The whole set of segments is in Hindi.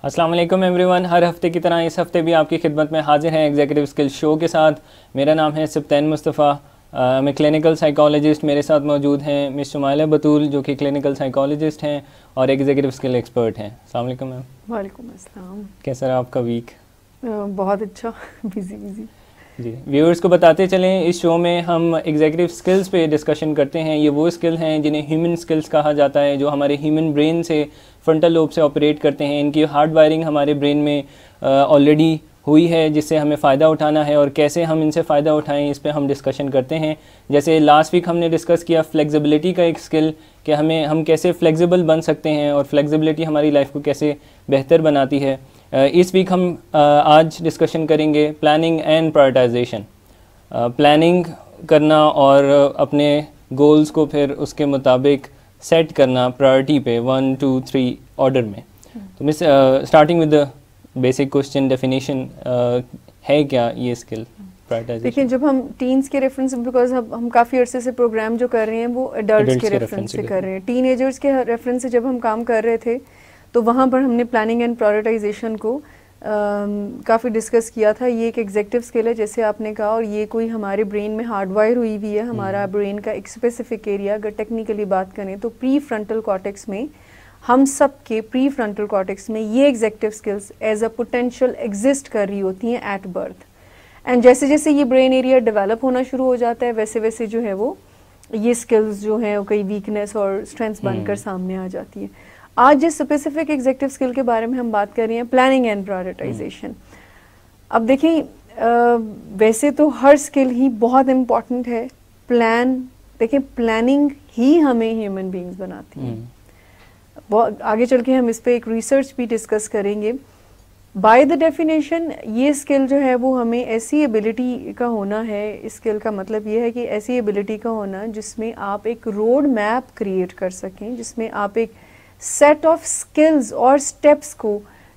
अस्सलाम वालेकुम एवरीवन। हर हफ्ते की तरह इस हफ्ते भी आपकी खिदमत में हाजिर हैं एग्जीक्यूटिव स्किल शो के साथ। मेरा नाम है सिब्तैन मुस्तफ़ा। मैं क्लिनिकल साइकोलॉजिस्ट। मेरे साथ मौजूद हैं मिस शुमाइला बतूल जो कि क्लिनिकल साइकोलॉजिस्ट हैं और एग्जीक्यूटिव स्किल एक्सपर्ट हैं। अस्सलाम वालेकुम मैम। वालेकुम अस्सलाम। कैसा रहा आपका वीक? बहुत अच्छा। बिजी जी, व्यूअर्स को बताते चलें, इस शो में हम एग्जीक्यूटिव स्किल्स पे डिस्कशन करते हैं। ये वो स्किल हैं जिन्हें ह्यूमन स्किल्स कहा जाता है, जो हमारे ह्यूमन ब्रेन से, फ्रंटल लोब से ऑपरेट करते हैं। इनकी हार्ड वायरिंग हमारे ब्रेन में ऑलरेडी हुई है, जिससे हमें फ़ायदा उठाना है और कैसे हम इनसे फ़ायदा उठाएं, इस पे हम डिस्कशन करते हैं। जैसे लास्ट वीक हमने डिस्कस किया फ्लेक्सिबिलिटी का एक स्किल, कि हम कैसे फ्लेक्सिबल बन सकते हैं और फ्लेक्सिबिलिटी हमारी लाइफ को कैसे बेहतर बनाती है। इस वीक हम आज डिस्कशन करेंगे प्लानिंग एंड प्रायोरिटाइजेशन। प्लानिंग करना और अपने गोल्स को फिर उसके मुताबिक सेट करना प्रायोरिटी पे 1 2 3 ऑर्डर में। तो miss starting with the basic question, definition है क्या ये स्किल प्रायोरिटाइजेशन? देखिए, जब हम टीन्स के रेफरेंस, बिकॉज हम काफ़ी अरसे से प्रोग्राम जो कर रहे हैं वो एडल्ट्स के रेफरेंस से कर रहे हैं, टीनेजर्स के रेफरेंस से जब हम काम कर रहे थे तो वहाँ पर हमने प्लानिंग एंड प्रायोरिटाइजेशन को काफ़ी डिस्कस किया था। ये एक एग्जेक्टिव स्किल है जैसे आपने कहा, और ये कोई हमारे ब्रेन में हार्डवायर हुई हुई है। हमारा ब्रेन का एक स्पेसिफिक एरिया, अगर टेक्निकली बात करें तो प्री फ्रंटल कॉर्टेक्स में, हम सब के प्री फ्रंटल कॉर्टेक्स में ये executive skills as a potential exist कर रही होती हैं एट बर्थ। एंड जैसे जैसे ये ब्रेन एरिया डेवलप होना शुरू हो जाता है वैसे वैसे जो है वो ये स्किल्स जो हैं वो कई वीकनेस और स्ट्रेंथ्स बनकर सामने आ जाती है। आज जिस स्पेसिफिक एग्जेक्टिव स्किल के बारे में हम बात कर रहे हैं, प्लानिंग एंड प्रायोरिटाइजेशन। अब देखिए, वैसे तो हर स्किल ही बहुत इम्पॉर्टेंट है। देखिए, प्लानिंग ही हमें ह्यूमन बीइंग्स बनाती है। बहुत आगे चल के हम इस पे एक रिसर्च भी डिस्कस करेंगे। बाय द डेफिनेशन ये स्किल जो है वो हमें ऐसी एबिलिटी का होना है। इस स्किल का मतलब ये है कि ऐसी एबिलिटी का होना जिसमें आप एक रोड मैप क्रिएट कर सकें, जिसमें आप एक सेट ऑफ स्किल्स और स्टेप्स को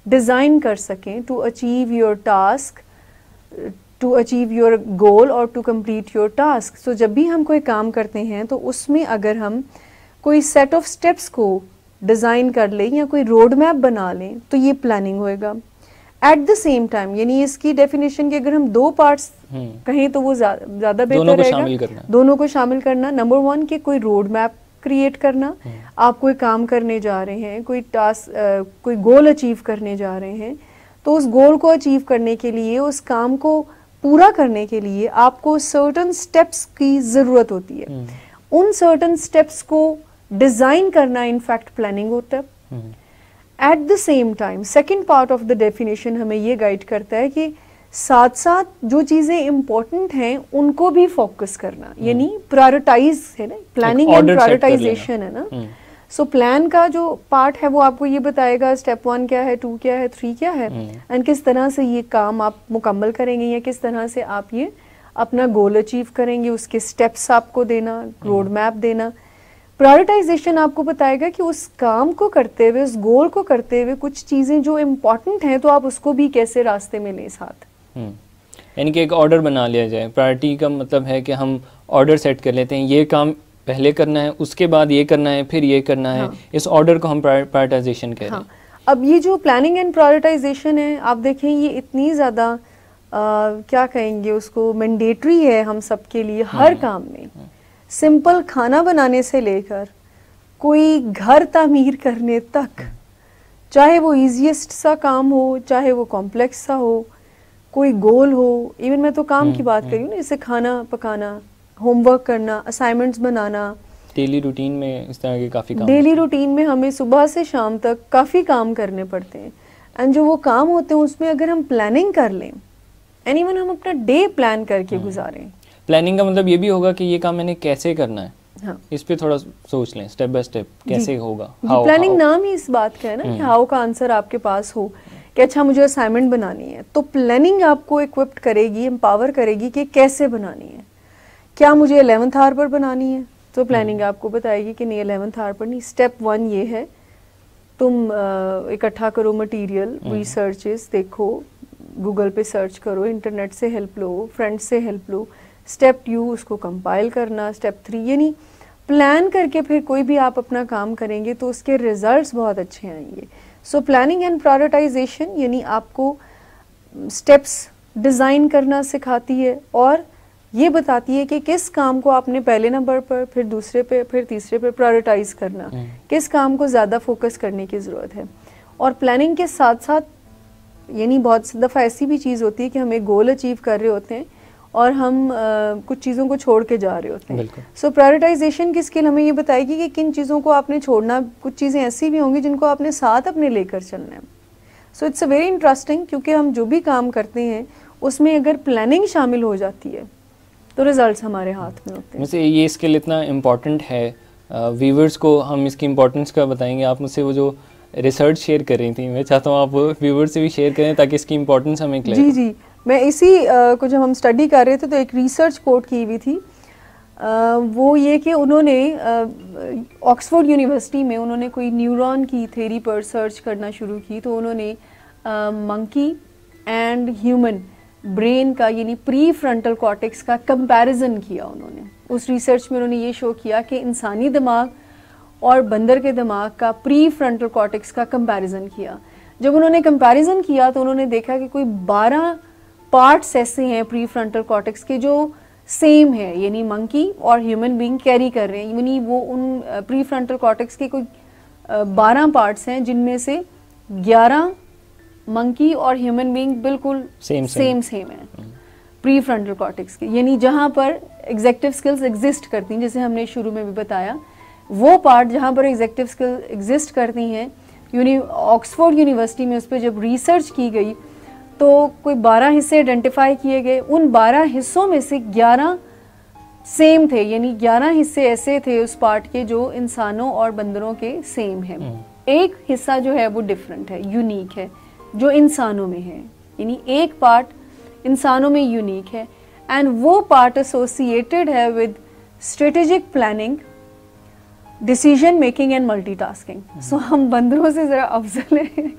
डिज़ाइन कर सकें to achieve your task, to achieve your goal और to complete your task. So जब भी हम कोई काम करते हैं तो उसमें अगर हम कोई सेट ऑफ स्टेप्स को डिज़ाइन कर लें या कोई रोड मैप बना लें तो ये प्लानिंग होएगा। एट द सेम टाइम, यानी इसकी डेफिनेशन के अगर हम दो पार्ट्स कहें तो वो ज़्यादा बेहतर रहेगा। दोनों को शामिल करना। नंबर 1 कि कोई रोड मैप क्रिएट करना। आप कोई काम करने जा रहे हैं, कोई टास्क, कोई गोल अचीव करने जा रहे हैं, तो उस गोल को अचीव करने के लिए, उस काम को पूरा करने के लिए आपको सर्टन स्टेप्स की ज़रूरत होती है। उन सर्टन स्टेप्स को डिज़ाइन करना इनफैक्ट प्लानिंग होता है। At the same time second part of the definition हमें ये गाइड करता है कि साथ साथ जो चीज़ें इम्पोर्टेंट हैं उनको भी फोकस करना, यानी प्रायोरिटाइज है ना, प्लानिंग एंड प्रायोरिटाइजेशन है ना। सो प्लान का जो पार्ट है वो आपको ये बताएगा स्टेप 1 क्या है, 2 क्या है, 3 क्या है, एंड किस तरह से ये काम आप मुकम्मल करेंगे या किस तरह से आप ये अपना गोल अचीव करेंगे, उसके स्टेप्स आपको देना, रोड मैप देना। प्रायोरिटाइजेशन आपको बताएगा कि उस काम को करते हुए, उस गोल को करते हुए कुछ चीज़ें जो इम्पोर्टेंट हैं तो आप उसको भी कैसे रास्ते में लें साथ। यानी कि एक ऑर्डर बना लिया जाए। प्रायोरिटी का मतलब है कि हम ऑर्डर सेट कर लेते हैं, ये काम पहले करना है, उसके बाद ये करना है, फिर ये करना है। इस ऑर्डर को हम प्रायोरिटाइजेशन कह रहे हैं। अब ये जो प्लानिंग एंड प्रायोरिटाइजेशन है, आप देखें ये इतनी ज़्यादा क्या कहेंगे उसको, मैंडेटरी है हम सब के लिए हर काम में। सिंपल खाना बनाने से लेकर कोई घर तामीर करने तक, चाहे वो ईजीएस्ट सा काम हो, चाहे वो कॉम्प्लेक्स सा हो, कोई गोल हो, इवन मैं तो काम की बात कर रही हूँ ना, जैसे खाना पकाना, होमवर्क करना, असाइनमेंट्स बनाना। डेली रूटीन में इस तरह के काफ़ी काम, डेली रूटीन में हमें सुबह से शाम तक काफ़ी काम करने पड़ते हैं। एंड जो वो काम होते हैं उसमें अगर हम प्लानिंग कर लें, एंड इवन हम अपना डे प्लान करके गुजारें। प्लानिंग का मतलब ये भी होगा कि ये काम मैंने कैसे करना है। इस पे थोड़ा सोच लें, स्टेप बाय स्टेप कैसे होगा। प्लानिंग नाम ही इस बात का है ना कि हाउ का आंसर आपके पास हो कि अच्छा मुझे असाइनमेंट बनानी है, तो प्लानिंग आपको इक्विप्ड करेगी, एम्पावर करेगी कि कैसे बनानी है। क्या मुझे 11th आवर पर बनानी है, तो प्लानिंग आपको बताएगी कि नहीं 11th आवर पर नहीं। स्टेप 1 ये है, तुम इकट्ठा करो मटेरियल, रिसर्चेस देखो, गूगल पे सर्च करो, इंटरनेट से हेल्प लो, फ्रेंड्स से हेल्प लो। स्टेप 2 उसको कंपाइल करना। स्टेप 3 यानी प्लान करके फिर कोई भी आप अपना काम करेंगे तो उसके रिजल्ट्स बहुत अच्छे आएंगे। सो प्लानिंग एंड प्रायोरिटाइजेशन यानी आपको स्टेप्स डिज़ाइन करना सिखाती है और ये बताती है कि किस काम को आपने पहले नंबर पर, फिर दूसरे पे, फिर तीसरे पे प्रायोरिटाइज करना, किस काम को ज़्यादा फोकस करने की ज़रूरत है। और प्लानिंग के साथ साथ यानी बहुत दफ़ा ऐसी भी चीज़ होती है कि हम एक गोल अचीव कर रहे होते हैं और हम कुछ चीज़ों को छोड़ के जा रहे होते हैं। सो प्रायोरिटाइजेशन की स्किल हमें ये बताएगी कि किन चीज़ों को आपने छोड़ना, कुछ चीज़ें ऐसी भी होंगी जिनको आपने साथ अपने लेकर चलना है। So it's a very interesting, क्योंकि हम जो भी काम करते हैं उसमें अगर प्लानिंग शामिल हो जाती है तो रिजल्ट्स हमारे हाथ में होते हैं। वैसे ये स्किल इतना इम्पॉर्टेंट है, व्यूवर्स को हम इसकी इम्पोर्टेंस का बताएंगे। आप मुझसे वो जो रिसर्च शेयर कर रही थी, मैं चाहता हूँ आप व्यूवर्स से भी शेयर करें ताकि इसकी इम्पोर्टेंस हमें क्लियर। जी जी, मैं इसी को जब हम स्टडी कर रहे थे तो एक रिसर्च कोट की हुई थी, वो ये कि उन्होंने ऑक्सफोर्ड यूनिवर्सिटी में उन्होंने कोई न्यूरॉन की थ्योरी पर सर्च करना शुरू की। तो उन्होंने मंकी एंड ह्यूमन ब्रेन का यानी प्री फ्रंटल कॉर्टेक्स का कंपैरिजन किया। उन्होंने उस रिसर्च में उन्होंने ये शो किया कि इंसानी दिमाग और बंदर के दिमाग का प्री फ्रंटल कॉर्टेक्स का कंपैरिजन किया। जब उन्होंने कंपैरिजन किया तो उन्होंने देखा कि कोई 12 पार्ट्स ऐसे हैं प्री फ्रंटल कॉर्टेक्स के जो सेम है, यानी मंकी और ह्यूमन बीइंग कैरी कर रहे हैं। यानी वो उन प्री फ्रंटल कॉर्टेक्स के कोई 12 पार्ट्स हैं जिनमें से 11 मंकी और ह्यूमन बीइंग बिल्कुल सेम है प्री फ्रंटल कॉर्टेक्स के, यानी जहाँ पर एग्जेक्टिव स्किल्स एग्जिस्ट करती हैं, जैसे हमने शुरू में भी बताया। वो पार्ट जहाँ पर एग्जेक्टिव स्किल एग्जिस्ट करती हैं, ऑक्सफोर्ड यूनिवर्सिटी में उस पर जब रिसर्च की गई तो कोई 12 हिस्से आइडेंटिफाई किए गए। उन 12 हिस्सों में से 11 सेम थे, यानी 11 हिस्से ऐसे थे उस पार्ट के जो इंसानों और बंदरों के सेम है। एक हिस्सा जो है वो डिफरेंट है, यूनिक है, जो इंसानों में है, यानी एक पार्ट इंसानों में यूनिक है। एंड वो पार्ट एसोसिएटेड है with strategic planning, decision making and multitasking. So हम बंदरों से जरा अफजल हैं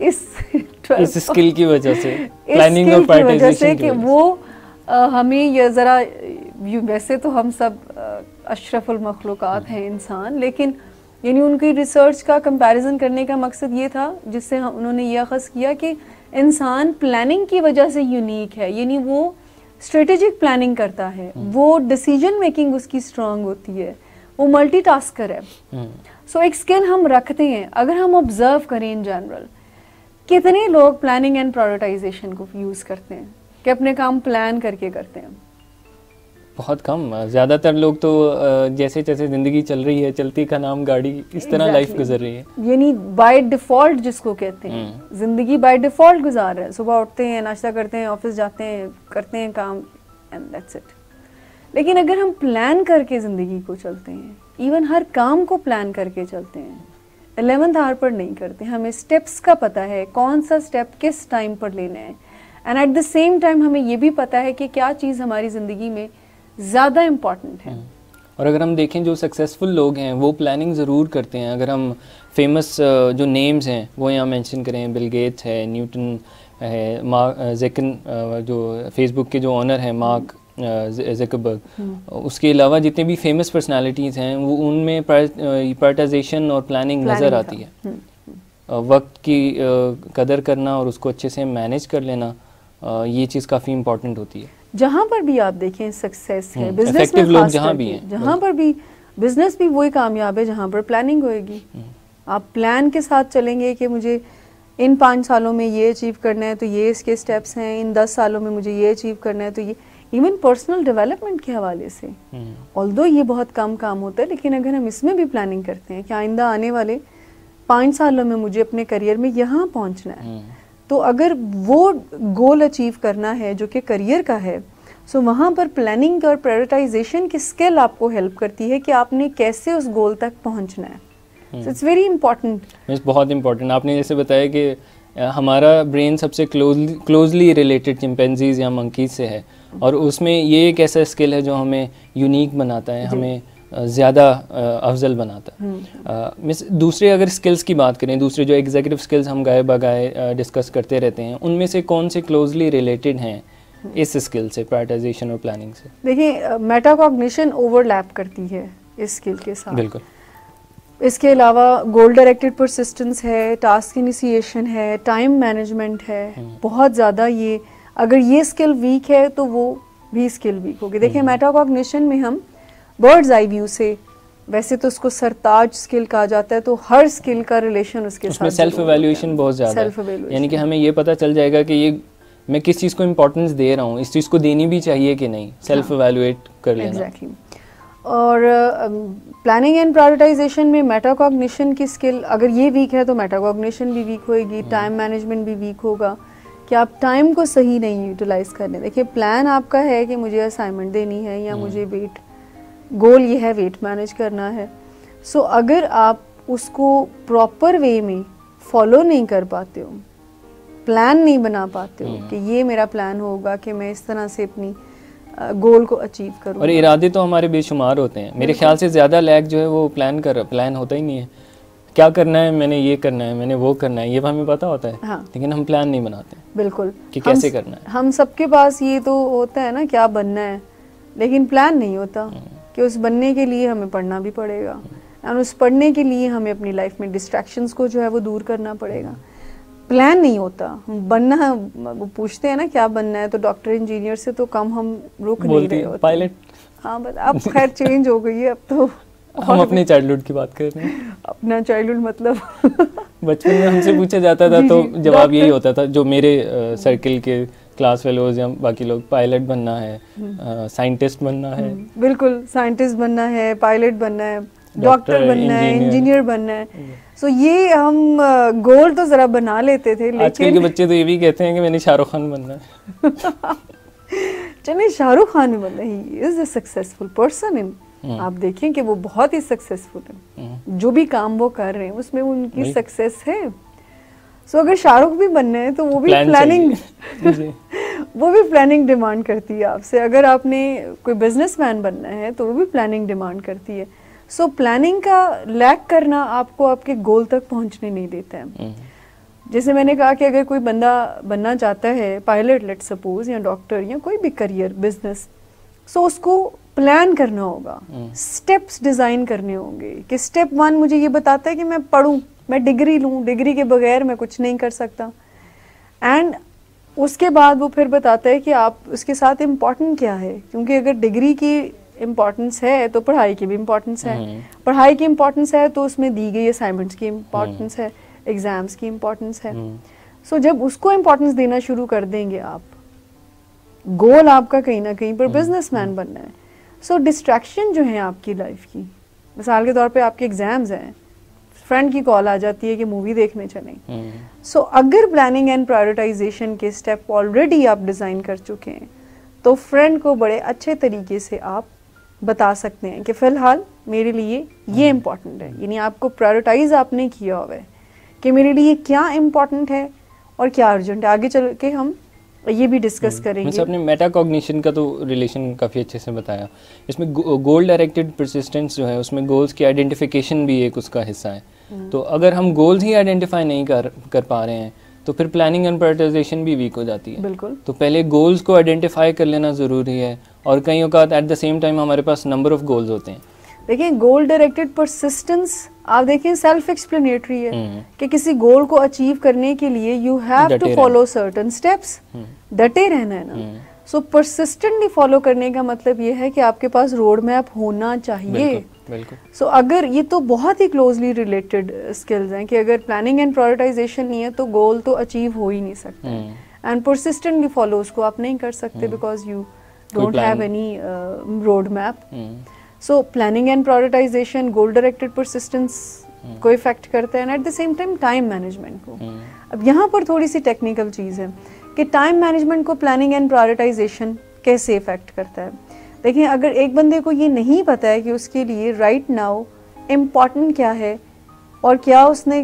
इस स्किल की वजह से, प्लानिंग और प्रायोरिटाइजेशन की वजह से। वो हमें ये जरा, वैसे तो हम सब अशरफुल मखलूकात हैं इंसान, लेकिन यानी उनकी रिसर्च का कंपैरिजन करने का मकसद ये था जिससे उन्होंने ये अखज़ किया कि इंसान प्लानिंग की वजह से यूनिक है, यानी वो स्ट्रेटेजिक प्लानिंग करता है, वो डिसीजन मेकिंग उसकी स्ट्रांग होती है, वो मल्टीटास्कर है। सो एक स्किल हम रखते हैं। अगर हम ऑब्जर्व करें इन जनरल, कितने लोग प्लानिंग एंड प्रायोरिटाइजेशन को यूज़ करते हैं कि अपने काम प्लान करके करते हैं? बहुत कम। ज़्यादातर लोग तो जैसे जैसे ज़िंदगी चल रही है, चलती का नाम गाड़ी, इस तरह लाइफ गुजर रही है, यानी बाय डिफ़ॉल्ट जिसको कहते हैं, ज़िंदगी बाय डिफ़ॉल्ट गुजार रहे हैं। सुबह उठते हैं, नाश्ता करते हैं, ऑफिस जाते हैं, करते हैं काम, एंड दैट्स इट। लेकिन अगर हम प्लान करके ज़िंदगी को चलते हैं, इवन हर काम को प्लान करके चलते हैं, 11th आवर पर नहीं करते, हमें स्टेप्स का पता है कौन सा स्टेप किस टाइम पर लेना है, and at the same time हमें ये भी पता है कि क्या चीज़ हमारी ज़िंदगी में ज़्यादा इम्पॉर्टेंट है। और अगर हम देखें जो सक्सेसफुल लोग हैं वो प्लानिंग ज़रूर करते हैं। अगर हम फेमस जो नेम्स हैं वो यहाँ मेंशन करें, बिल गेट्स है, न्यूटन है, मार्क ज़करबर्ग जो फेसबुक के जो ऑनर हैं, मार्क ज़करबर्ग, उसके अलावा जितने भी फेमस पर्सनालिटीज़ हैं वो उनमें प्रायोरिटाइजेशन और प्लानिंग नज़र आती है। वक्त की कदर करना और उसको अच्छे से मैनेज कर लेना, ये चीज़ काफ़ी इम्पॉर्टेंट होती है। जहाँ पर भी आप देखें सक्सेस है, बिजनेस में लोग जहाँ भी हैं, जहाँ पर भी बिजनेस भी वही कामयाब है जहाँ पर प्लानिंग होएगी। आप प्लान के साथ चलेंगे कि मुझे इन 5 सालों में ये अचीव करना है तो ये इसके स्टेप्स हैं, इन 10 सालों में मुझे ये अचीव करना है तो ये, इवन पर्सनल डेवलपमेंट के हवाले से, ऑल्दो ये बहुत कम काम होता है, लेकिन अगर हम इसमें भी प्लानिंग करते हैं कि आइंदा आने वाले 5 सालों में मुझे अपने करियर में यहाँ पहुँचना है, तो अगर वो गोल अचीव करना है जो कि करियर का है, सो वहाँ पर प्लानिंग और प्रायोरिटाइजेशन की स्किल आपको हेल्प करती है कि आपने कैसे उस गोल तक पहुँचना है। So it's very important. बहुत इंपॉर्टेंट। आपने जैसे बताया कि हमारा ब्रेन सबसे क्लोजली रिलेटेड चिंपैंजीज या मंकीज से है, और उसमें ये एक ऐसा स्किल है जो हमें यूनिक बनाता है, हमें ज़्यादा अफजल बनाता है। मिस दूसरे अगर स्किल्स की बात करें, दूसरे जो एग्जीक्यूटिव स्किल्स हम गाए बगाए डिस्कस करते रहते हैं, उनमें से कौन से क्लोजली रिलेटेड हैं इस स्किल से, प्रायोरिटाइजेशन और प्लानिंग से? देखिए, मेटाकॉग्निशन ओवरलैप करती है इस स्किल के साथ। बिल्कुल। इसके अलावा गोल डायरेक्टेड परसिस्टेंस है, टास्क इनिशिएशन है, टाइम मैनेजमेंट है, बहुत ज़्यादा ये अगर ये स्किल वीक है तो वो भी स्किल वीक होगी। देखिए मेटाकॉग्निशन में हम बर्ड्स आई व्यू से, वैसे तो उसको सरताज स्किल कहा जाता है, तो हर स्किल का रिलेशन उसके साथ सेल्फ एवेल्यूएशन बहुत ज़्यादा है, यानी कि हमें ये पता चल जाएगा कि ये मैं किस चीज़ को इम्पोर्टेंस दे रहा हूँ, इस चीज़ को देनी भी चाहिए कि नहीं, सेल्फ एवेल्यूएट कर लेना। एग्जैक्टली। और प्लानिंग एंड प्रायोरिटाइजेशन में मेटाकॉग्निशन की स्किल अगर ये वीक है तो मेटाकॉग्निशन भी वीक होएगी, टाइम मैनेजमेंट भी वीक होगा कि आप टाइम को सही नहीं यूटिलाइज करने। देखिए प्लान आपका है कि मुझे असाइनमेंट देनी है या मुझे वेट, गोल ये है वेट मैनेज करना है। सो अगर आप उसको प्रॉपर वे में फॉलो नहीं कर पाते हो, प्लान नहीं बना पाते हो कि ये मेरा प्लान होगा कि मैं इस तरह से अपनी गोल को अचीव करूँ। और इरादे तो हमारे बेशुमार होते हैं, मेरे ख्याल से ज़्यादा लैग जो है वो प्लान होता ही नहीं है। क्या करना है, मैंने ये करना है, मैंने वो करना है, ये हमें पता होता है। हाँ। लेकिन हम प्लान नहीं बनाते। बिल्कुल कि कैसे करना है। हम सबके पास ये तो होता है ना क्या बनना है, लेकिन प्लान नहीं होता कि उस बनने के लिए हमें पढ़ना भी पड़ेगा और उस पढ़ने के लिए हमें अपनी लाइफ में डिस्ट्रैक्शंस को जो है वो दूर करना पड़ेगा। प्लान नहीं होता, बनना वो पूछते हैं ना क्या बनना है, तो डॉक्टर इंजीनियर से तो कम हम रुक नहीं रहे होते। पायलट। हाँ बस अब खैर चेंज हो गई है, अब तो हम अपने चाइल्डहुड की बात कर रहे हैं। अपना चाइल्डहुड मतलब बचपन में हमसे पूछा जाता था तो जवाब यही होता था, जो मेरे सर्किल के क्लास फेलोज या बाकी लोग, पायलट बनना है, साइंटिस्ट बनना है। बिल्कुल, साइंटिस्ट बनना है, पायलट बनना है, डॉक्टर बनना है, इंजीनियर बनना है। सो ये हम गोल तो जरा बना लेते थे, लेकिन आजकल के बच्चे तो ये भी कहते हैं कि मैंने शाहरुख खान बनना है। चलिए शाहरुख खान बनना, he is a successful person in, आप देखें कि वो बहुत ही सक्सेसफुल है, जो भी काम वो कर रहे हैं उसमें उनकी सक्सेस है। सो अगर शाहरुख भी बनना है तो वो भी प्लानिंग वो भी प्लानिंग डिमांड करती है आपसे। अगर आपने कोई बिजनेसमैन बनना है तो वो भी प्लानिंग डिमांड करती है। सो प्लानिंग का लैक करना आपको आपके गोल तक पहुंचने नहीं देता है। जैसे मैंने कहा कि अगर कोई बंदा बनना चाहता है पायलट लेट सपोज, या डॉक्टर, या कोई भी करियर, बिजनेस, सो उसको प्लान करना होगा, स्टेप्स डिज़ाइन करने होंगे कि स्टेप 1 मुझे ये बताता है कि मैं पढूं, मैं डिग्री लूं, डिग्री के बगैर मैं कुछ नहीं कर सकता। एंड उसके बाद वो फिर बताता है कि आप उसके साथ इम्पॉर्टेंट क्या है, क्योंकि अगर डिग्री की इम्पॉर्टेंस है तो पढ़ाई की भी इम्पॉर्टेंस है, पढ़ाई की इम्पॉर्टेंस है तो उसमें दी गई असाइनमेंट्स की इम्पॉर्टेंस है, एग्जाम्स की इम्पॉर्टेंस है। सो जब उसको इम्पॉर्टेंस देना शुरू कर देंगे आप, गोल आपका कहीं ना कहीं पर बिजनेसमैन बनना है। सो डिस्ट्रैक्शन जो है आपकी लाइफ की, मिसाल के तौर पे आपके एग्जाम्स हैं, फ्रेंड की कॉल आ जाती है कि मूवी देखने चलें। सो अगर प्लानिंग एंड प्रायोरिटाइजेशन के स्टेप ऑलरेडी आप डिज़ाइन कर चुके हैं तो फ्रेंड को बड़े अच्छे तरीके से आप बता सकते हैं कि फ़िलहाल मेरे लिए ये इम्पॉर्टेंट है, यानी आपको प्रायोरिटाइज आपने किया हुआ है कि मेरे लिए क्या इम्पॉर्टेंट है और क्या अर्जेंट है। आगे चल के हम ये भी डिस्कस करेंगे। आपने मेटाकॉग्निशन का तो रिलेशन काफ़ी अच्छे से बताया। इसमें गोल डायरेक्टेड परसिस्टेंस जो है उसमें गोल्स की आइडेंटिफिकेशन भी एक उसका हिस्सा है। तो अगर हम गोल्स ही आइडेंटिफाई नहीं कर पा रहे हैं तो फिर प्लानिंग एंड प्रायोरिटाइजेशन भी वीक हो जाती है। बिल्कुल। तो पहले गोल्स को आइडेंटिफाई कर लेना ज़रूरी है, और कई औकात एट द सेम टाइम हमारे पास नंबर ऑफ गोल्स होते हैं। देखिए गोल डायरेक्टेड परसिस्टेंस आप देखें सेल्फ एक्सप्लेनेटरी है कि किसी गोल को अचीव करने के लिए you have to follow certain steps, डटे रहना है ना। सो परसिस्टेंटली फॉलो करने का मतलब ये है कि आपके पास रोड मैप होना चाहिए। बिल्कुल। सो अगर ये तो बहुत ही क्लोजली रिलेटेड स्किल्स हैं कि अगर प्लानिंग एंड प्रायोरिटाइजेशन नहीं है तो गोल तो अचीव हो ही नहीं सकता, एंड परसिस्टेंटली फॉलो उसको आप नहीं कर सकते because you don't have any road map. So planning and prioritisation goal directed persistence को इफेक्ट करते हैं, at the same time time management को। अब यहाँ पर थोड़ी सी टेक्निकल चीज़ है कि टाइम मैनेजमेंट को प्लानिंग एंड प्रायोरिटाइजेशन कैसे इफेक्ट करता है। देखिए अगर एक बंदे को ये नहीं पता है कि उसके लिए राइट नाउ इम्पॉर्टेंट क्या है और क्या उसने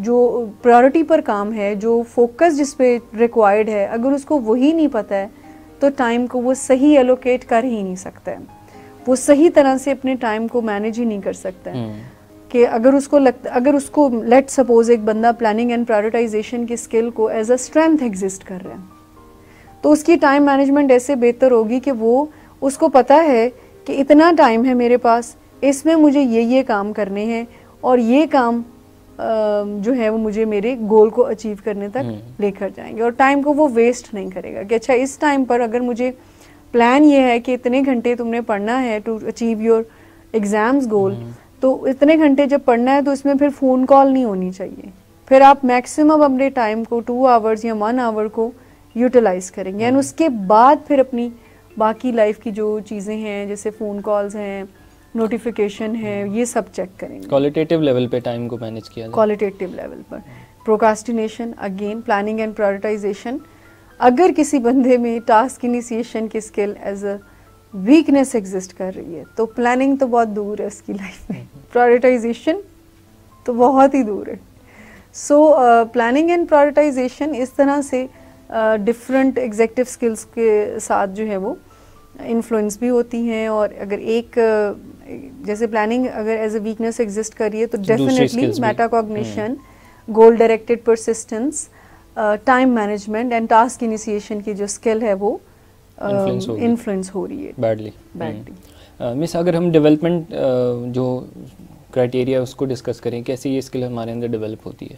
जो प्रायोरिटी पर काम है, जो फोकस जिस पे रिक्वायर्ड है, अगर उसको वही नहीं पता है तो टाइम को वो सही एलोकेट कर ही नहीं सकता है, वो सही तरह से अपने टाइम को मैनेज ही नहीं कर सकता है। कि अगर उसको लेट सपोज एक बंदा प्लानिंग एंड प्रायोरिटाइजेशन की स्किल को एज अ स्ट्रेंथ एग्जिस्ट कर रहा है तो उसकी टाइम मैनेजमेंट ऐसे बेहतर होगी कि वो उसको पता है कि इतना टाइम है मेरे पास, इसमें मुझे ये काम करने हैं और ये काम जो है वो मुझे मेरे गोल को अचीव करने तक लेकर जाएंगे, और टाइम को वो वेस्ट नहीं करेगा कि अच्छा इस टाइम पर अगर मुझे प्लान ये है कि इतने घंटे तुमने पढ़ना है टू अचीव योर एग्जाम्स गोल, तो इतने घंटे जब पढ़ना है तो इसमें फिर फ़ोन कॉल नहीं होनी चाहिए, फिर आप मैक्सिमम अपने टाइम को 2 आवर्स या 1 आवर को यूटिलाइज करेंगे, एंड उसके बाद फिर अपनी बाकी लाइफ की जो चीज़ें हैं जैसे फ़ोन कॉल्स हैं, नोटिफिकेशन है, ये सब चेक करेंगे। क्वालिटेटिव लेवल पे टाइम को मैनेज किया जाए। क्वालिटेटिव लेवल पर procrastination, again planning and prioritization. अगर किसी बंदे में टास्क इनिशिएशन की skill as a weakness exist कर रही है तो प्लानिंग तो बहुत दूर है उसकी लाइफ में, प्रायोरिटाइजेशन तो बहुत ही दूर है। सो प्लानिंग एंड प्रायोरिटाइजेशन इस तरह से डिफरेंट एग्जेक्टिव स्किल्स के साथ जो है वो इन्फ्लुएंस भी होती हैं, और अगर एक जैसे प्लानिंग अगर एज अ वीकनेस एग्जिस्ट कर रही है तो definitely metacognition, goal directed persistence, time management and task initiation की जो स्किल है वो इन्फ्लुएंस हो रही है बैडली। मिस, अगर हम डेवलपमेंट जो क्राइटेरिया उसको डिस्कस करें, कैसे ये स्किल हमारे अंदर डेवलप होती है,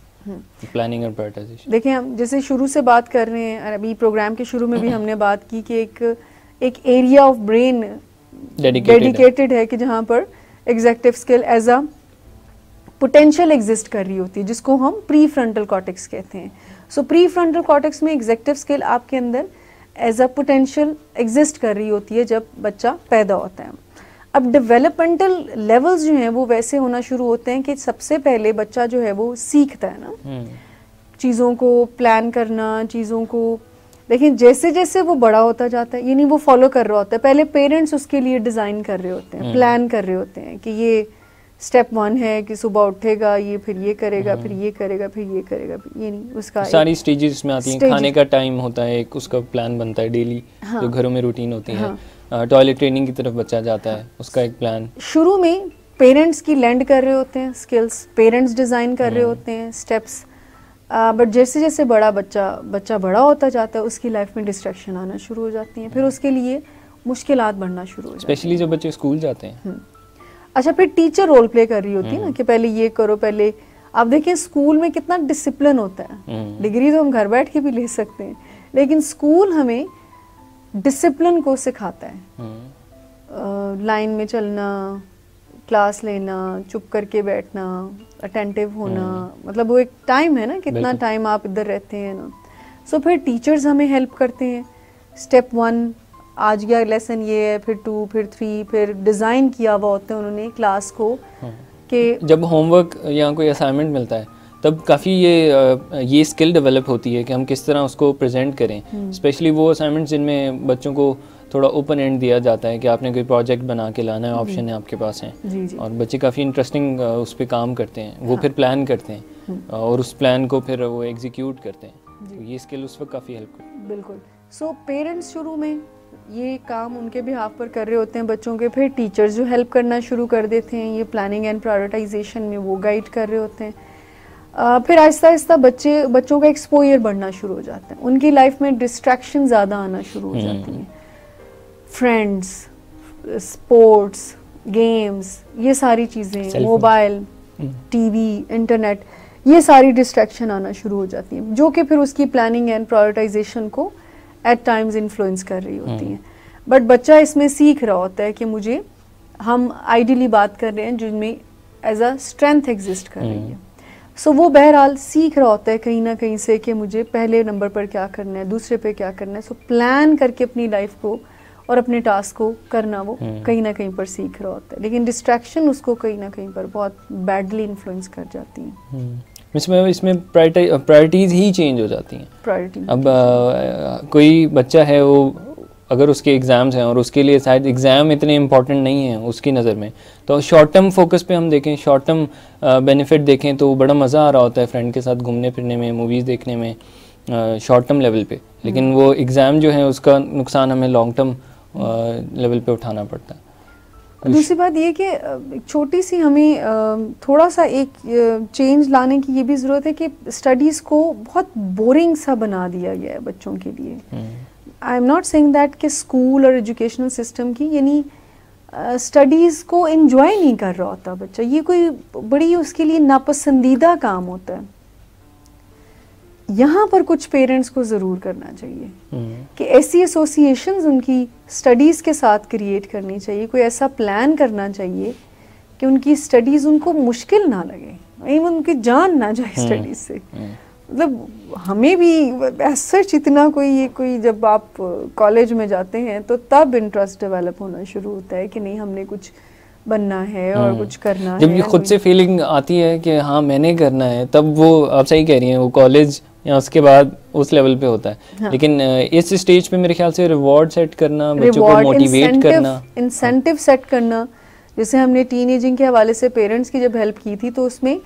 प्लानिंग और प्रायोरिटाइजेशन? देखिए, हम जैसे शुरू से बात कर रहे हैं, अभी प्रोग्राम के शुरू में भी हमने बात की कि एक एरिया ऑफ ब्रेन डेडिकेटेड है कि जहाँ पर executive skill as a potential exist कर रही होती है, जिसको हम प्री फ्रंटल कॉर्टेक्स कहते हैं। सो प्री फ्रंटल कॉर्टेक्स में एग्जेक्टिव स्किल आपके अंदर एज अ पोटेंशियल एग्जिस्ट कर रही होती है जब बच्चा पैदा होता है। अब डेवलपमेंटल लेवल्स जो हैं वो वैसे होना शुरू होते हैं कि सबसे पहले बच्चा जो है वो सीखता है ना चीज़ों को प्लान करना, चीज़ों को, लेकिन जैसे जैसे वो बड़ा होता जाता है, यानी वो फॉलो कर रहा होता है, पहले पेरेंट्स उसके लिए डिज़ाइन कर रहे होते हैं, प्लान कर रहे होते हैं कि ये स्टेप 1 है कि सुबह उठेगा, ये फिर ये करेगा, फिर ये करेगा, फिर ये करेगा, ये नहीं, उसका सारी स्टेजेस इसमें आती हैं। खाने का टाइम होता है, एक उसका प्लान बनता है डेली, जो घरों में रूटीन होती है। टॉयलेट ट्रेनिंग की तरफ बच्चा जाता है, उसका एक प्लान। शुरू में पेरेंट्स की लैंड कर रहे होते हैं स्किल्स, पेरेंट्स डिज़ाइन कर रहे होते हैं स्टेप्स, बट जैसे जैसे बच्चा बड़ा होता जाता है उसकी लाइफ में डिस्ट्रैक्शन आना शुरू हो जाती हैं, फिर उसके लिए मुश्किलात बढ़ना शुरू हो जाती हैं, स्पेशली जब बच्चे स्कूल जाते हैं। अच्छा, फिर टीचर रोल प्ले कर रही होती है ना कि पहले ये करो, पहले आप देखिए स्कूल में कितना डिसिप्लिन होता है। डिग्री तो हम घर बैठ के भी ले सकते हैं, लेकिन स्कूल हमें डिसिप्लिन को सिखाता है। लाइन में चलना, क्लास लेना, चुप करके बैठना, अटेंटिव होना, मतलब वो एक टाइम है ना, कितना टाइम आप इधर रहते हैं ना। सो फिर टीचर्स हमें हेल्प करते हैं। स्टेप 1 आज का लेसन ये है, फिर 2, फिर 3, फिर डिज़ाइन किया हुआ होता है उन्होंने क्लास को कि जब होमवर्क या कोई असाइनमेंट मिलता है तब काफ़ी ये स्किल डेवलप होती है कि हम किस तरह उसको प्रेजेंट करें। स्पेशली वो असाइनमेंट्स जिनमें बच्चों को थोड़ा ओपन एंड दिया जाता है कि आपने कोई प्रोजेक्ट बना के लाना है, ऑप्शन है आपके पास है, और बच्चे काफ़ी इंटरेस्टिंग उस पर काम करते हैं, वो फिर प्लान करते हैं और उस प्लान को फिर वो एग्जीक्यूट करते हैं। तो ये स्किल उस वक्त काफ़ी हेल्प करती है। बिल्कुल। सो पेरेंट्स शुरू में ये काम उनके बिहाफ पर कर रहे होते हैं बच्चों के, फिर टीचर्स जो हेल्प करना शुरू कर देते हैं, ये प्लानिंग एंड प्रायोरिटाइजेशन में वो गाइड कर रहे होते हैं। फिर आहिस्ता आहिस्ता बच्चों का एक्सपोजर बढ़ना शुरू हो जाता है, उनकी लाइफ में डिस्ट्रैक्शन ज़्यादा आना शुरू हो जाती हैं। फ्रेंड्स, स्पोर्ट्स, गेम्स, ये सारी चीज़ें, मोबाइल, टीवी, इंटरनेट, ये सारी डिस्ट्रैक्शन आना शुरू हो जाती हैं, जो कि फिर उसकी प्लानिंग एंड प्रायोरिटाइजेशन को एट टाइम्स इन्फ्लुएंस कर रही होती हैं। बट बच्चा इसमें सीख रहा होता है कि हम आइडियली बात कर रहे हैं जिनमें एज अ स्ट्रेंथ एग्जिस्ट कर रही है। सो वो बहरहाल सीख रहा होता है कहीं ना कहीं से कि मुझे पहले नंबर पर क्या करना है, दूसरे पे क्या करना है। सो प्लान करके अपनी लाइफ को और अपने टास्क को करना वो कहीं ना कहीं पर सीख रहा होता है, लेकिन डिस्ट्रैक्शन उसको कहीं ना कहीं पर बहुत बैडली इन्फ्लुएंस कर जाती हैं। इसमें प्रायोरिटीज़ ही चेंज हो जाती हैं। अब कोई बच्चा है, वो अगर उसके एग्ज़ाम्स हैं और उसके लिए शायद एग्ज़ाम इतने इम्पॉर्टेंट नहीं हैं उसकी नज़र में, तो शॉर्ट टर्म फोकस पे हम देखें, शॉर्ट टर्म बेनिफिट देखें तो बड़ा मज़ा आ रहा होता है फ्रेंड के साथ घूमने फिरने में, मूवीज़ देखने में, शॉर्ट टर्म लेवल पे। लेकिन वो एग्ज़ाम जो है उसका नुकसान हमें लॉन्ग टर्म लेवल पे उठाना पड़ता है। दूसरी बात ये कि एक छोटी सी हमें थोड़ा सा एक चेंज लाने की ये भी ज़रूरत है कि स्टडीज़ को बहुत बोरिंग सा बना दिया गया है बच्चों के लिए। I am not saying that कि स्कूल और एजुकेशनल सिस्टम की, यानी स्टडीज़ को एंजॉय नहीं कर रहा होता बच्चा, ये कोई बड़ी उसके लिए नापसंदीदा काम होता है। यहाँ पर कुछ पेरेंट्स को ज़रूर करना चाहिए कि ऐसी एसोसिएशंस उनकी स्टडीज़ के साथ क्रिएट करनी चाहिए, कोई ऐसा प्लान करना चाहिए कि उनकी स्टडीज़ उनको मुश्किल ना लगे, उनकी जान ना जाए स्टडीज़ से। मतलब हमें भी सच इतना कोई जब आप कॉलेज में जाते हैं तो तब इंटरेस्ट डेवलप होना शुरू होता है कि नहीं हमने कुछ बनना है और कुछ करना है। जब ये खुद से फीलिंग आती है कि हाँ मैंने करना है, तब वो आप सही कह रही हैं, वो कॉलेज या उसके बाद उस लेवल पे होता है। हाँ। लेकिन इस स्टेज पे मेरे ख्याल से रिवॉर्ड सेट करना, बच्चों को मोटिवेट करना, इंसेंटिव सेट करना, जैसे हमने टीनेजिंग के हवाले से पेरेंट्स की जब हेल्प की थी तो उसमें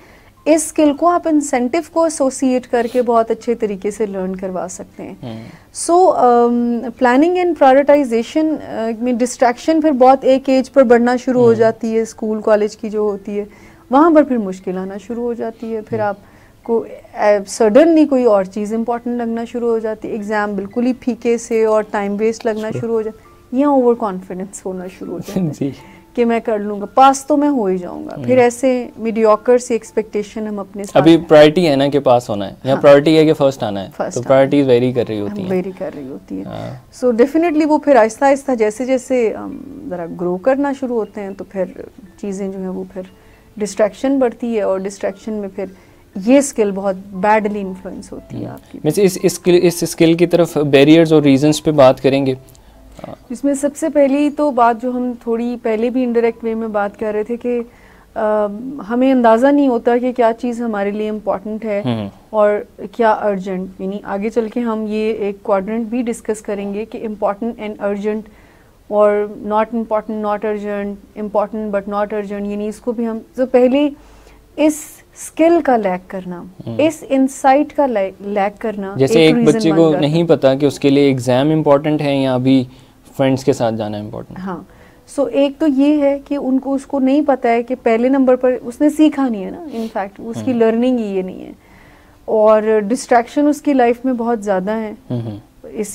इस स्किल को आप इंसेंटिव को एसोसिएट करके बहुत अच्छे तरीके से लर्न करवा सकते हैं। सो प्लानिंग एंड प्रायोरिटाइजेशन में डिस्ट्रैक्शन फिर बहुत एक एज पर बढ़ना शुरू हो जाती है, स्कूल कॉलेज की जो होती है वहाँ पर फिर मुश्किल आना शुरू हो जाती है। फिर आपको सडनली कोई और चीज़ इंपॉर्टेंट लगना शुरू हो जाती है, एग्ज़ाम बिल्कुल ही फीके से और टाइम वेस्ट लगना शुरू हो जाता है, या ओवर कॉन्फिडेंस होना शुरू हो जाता है कि मैं कर लूंगा, पास तो मैं हो ही जाऊंगा। फिर ऐसे मीडियोकर सी एक्सपेक्टेशन हम अपने साथ, अभी प्रायोरिटी है ना कि पास होना है, या प्रायोरिटी है कि फर्स्ट आना है, तो प्रायोरिटीज वेरी कर रही होती हैं। सो डेफिनेटली वो फिर आहिस्ता आहिस्ता जैसे जैसे ज़रा ग्रो करना शुरू होते हैं तो फिर चीज़ें जो हैं वो फिर डिस्ट्रैक्शन बढ़ती है, और डिस्ट्रैक्शन में फिर ये स्किल बहुत बैडली इन्फ्लुएंस होती है आपकी। वैसे इस स्किल की तरफ बैरियर्स और रीजंस पे बात करेंगे। इसमें सबसे पहली तो बात जो हम थोड़ी पहले भी इनडायरेक्ट वे में बात कर रहे थे कि हमें अंदाज़ा नहीं होता कि क्या चीज़ हमारे लिए इम्पॉर्टेंट है और क्या अर्जेंट। यानी आगे चल के हम ये एक क्वाड्रेंट भी डिस्कस करेंगे कि इम्पॉर्टेंट एंड अर्जेंट, और not important not urgent, important but not urgent, यानी इसको भी हम तो पहले इस स्किल का लैक करना, इस इंसाइट का लैक करना। जैसे एक बच्चे को नहीं पता कि उसके लिए एग्जाम इम्पोर्टेंट है या अभी फ्रेंड्स के साथ जाना इम्पोर्टेंट। हाँ, सो एक तो ये है कि उसको नहीं पता है कि पहले नंबर पर उसने सीखा नहीं है ना, इनफैक्ट उसकी लर्निंग ही ये नहीं है, और डिस्ट्रैक्शन उसकी लाइफ में बहुत ज़्यादा है।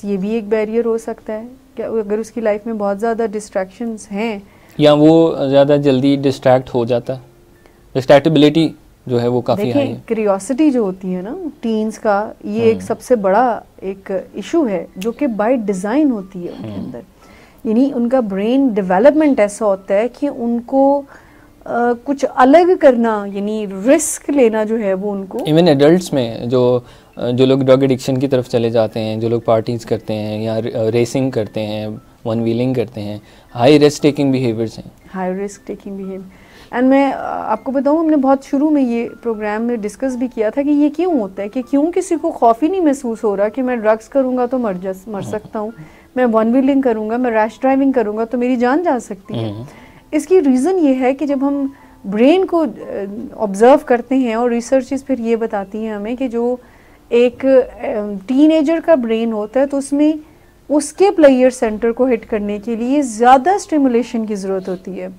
ये भी एक बैरियर हो सकता है कि अगर उसकी लाइफ में बहुत ज़्यादा डिस्ट्रैक्शंस हैं, या वो ज़्यादा जल्दी डिस्ट्रैक्ट हो जाता है, डिस्ट्रैक्टेबिलिटी जो है वो काफ़ी हाई है। क्यूरियोसिटी जो होती है ना टीन्स का, ये एक सबसे बड़ा एक इशू है जो कि बाय डिज़ाइन होती है उनके अंदर। यानी उनका ब्रेन डेवलपमेंट ऐसा होता है कि उनको कुछ अलग करना, यानी रिस्क लेना जो है वो उनको, इवन एडल्ट्स में जो लोग ड्रग एडिक्शन की तरफ चले जाते हैं, जो लोग पार्टीज करते हैं या रेसिंग करते हैं, वन व्हीलिंग करते हैं, हाई रिस्क टेकिंग बिहेवियर्स हैं, high risk taking behaviour. And मैं आपको बताऊं, हमने बहुत शुरू में ये प्रोग्राम में डिस्कस भी किया था कि ये क्यों होता है, कि क्यों किसी को खौफ ही नहीं महसूस हो रहा कि मैं ड्रग्स करूंगा तो मर सकता हूँ, मैं वन व्हीलिंग करूंगा, मैं रैश ड्राइविंग करूंगा तो मेरी जान जा सकती है। इसकी रीज़न ये है कि जब हम ब्रेन को ऑब्जर्व करते हैं, और रिसर्चेस फिर ये बताती हैं हमें कि जो एक टीनेजर का ब्रेन होता है तो उसमें उसके प्लेयर सेंटर को हिट करने के लिए ज़्यादा स्टिमुलेशन की ज़रूरत होती है।